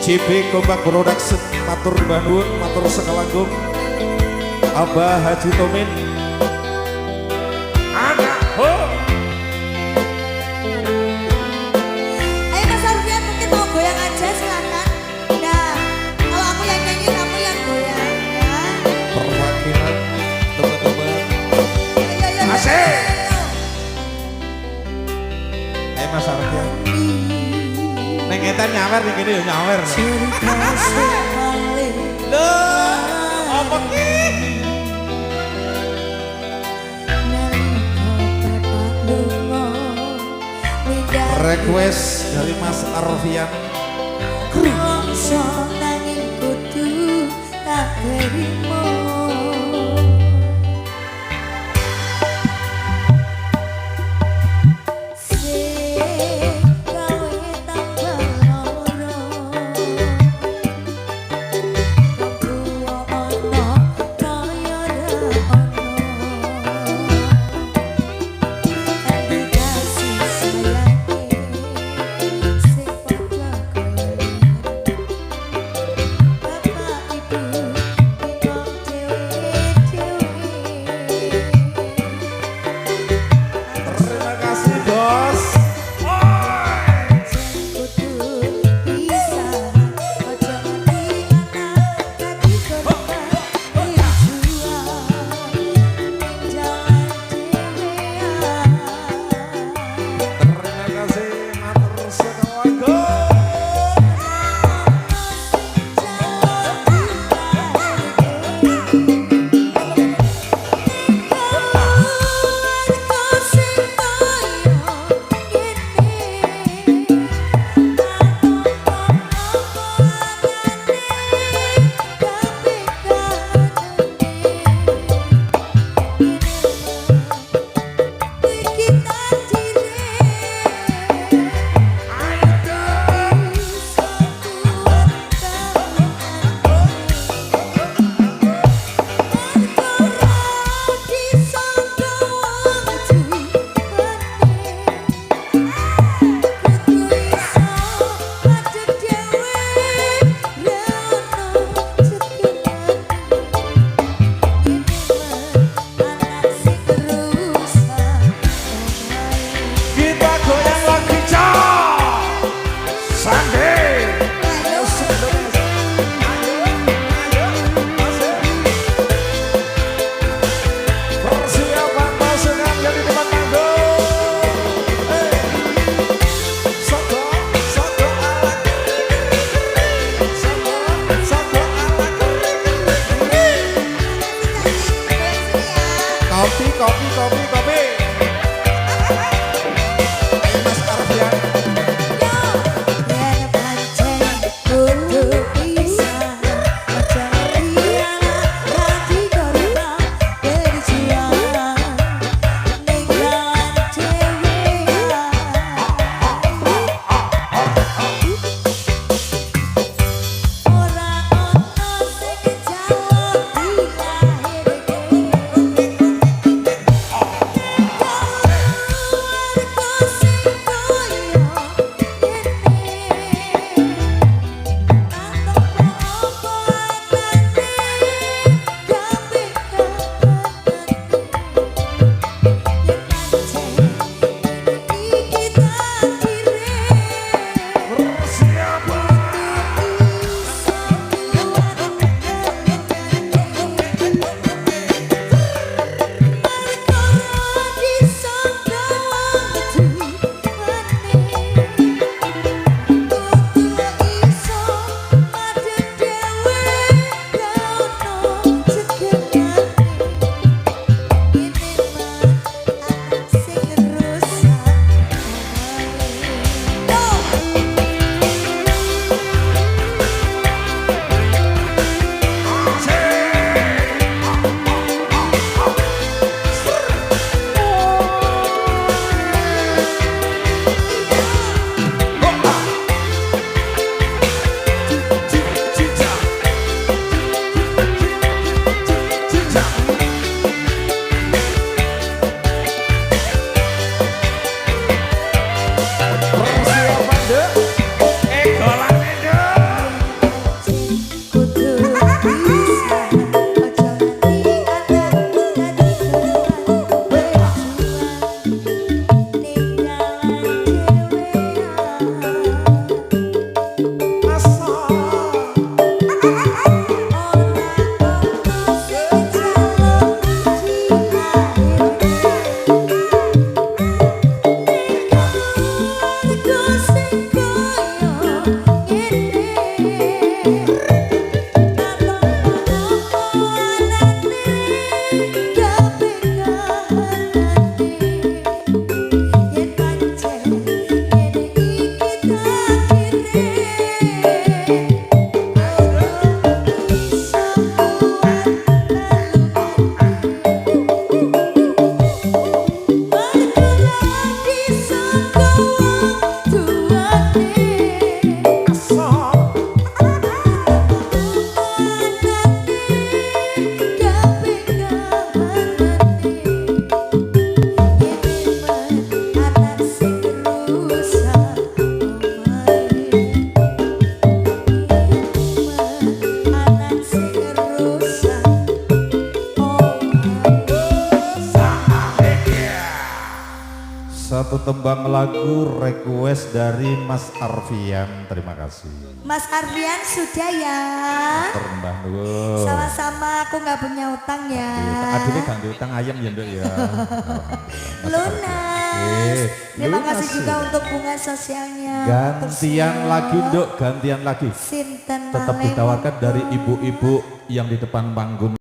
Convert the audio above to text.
JB Kompak Production matur Bandung, matur Sekalanggung, Abah Haji Tomin, anak ho. Ayo Mas Arfian mungkin mau goyang aja silakan. Nah, kalau aku yang nyanyi kamu yang goyang ya. Perwakilan teman-teman. Ayo. Asik. Ayo Mas Arfian. Neng ngetan nyawer nih gini nyawer. Loh, apa ki? Request dari Mas Arfian. Krongso nanging kudu tak terima. Kopi. Ayo Mas Arfian. Satu tembang lagu request dari Mas Arfian, terima kasih. Mas Arfian sudah ya. Terembah dulu. Sama-sama, aku nggak punya utang ya. Aduh ganti utang ayam ya Nduk ya. Lunas. Terima lunas kasih juga ya. untuk bunga sosialnya. Gantian lagi Nduk, gantian lagi. Sinten Tetap malih ditawarkan monggo. dari ibu-ibu yang di depan panggung.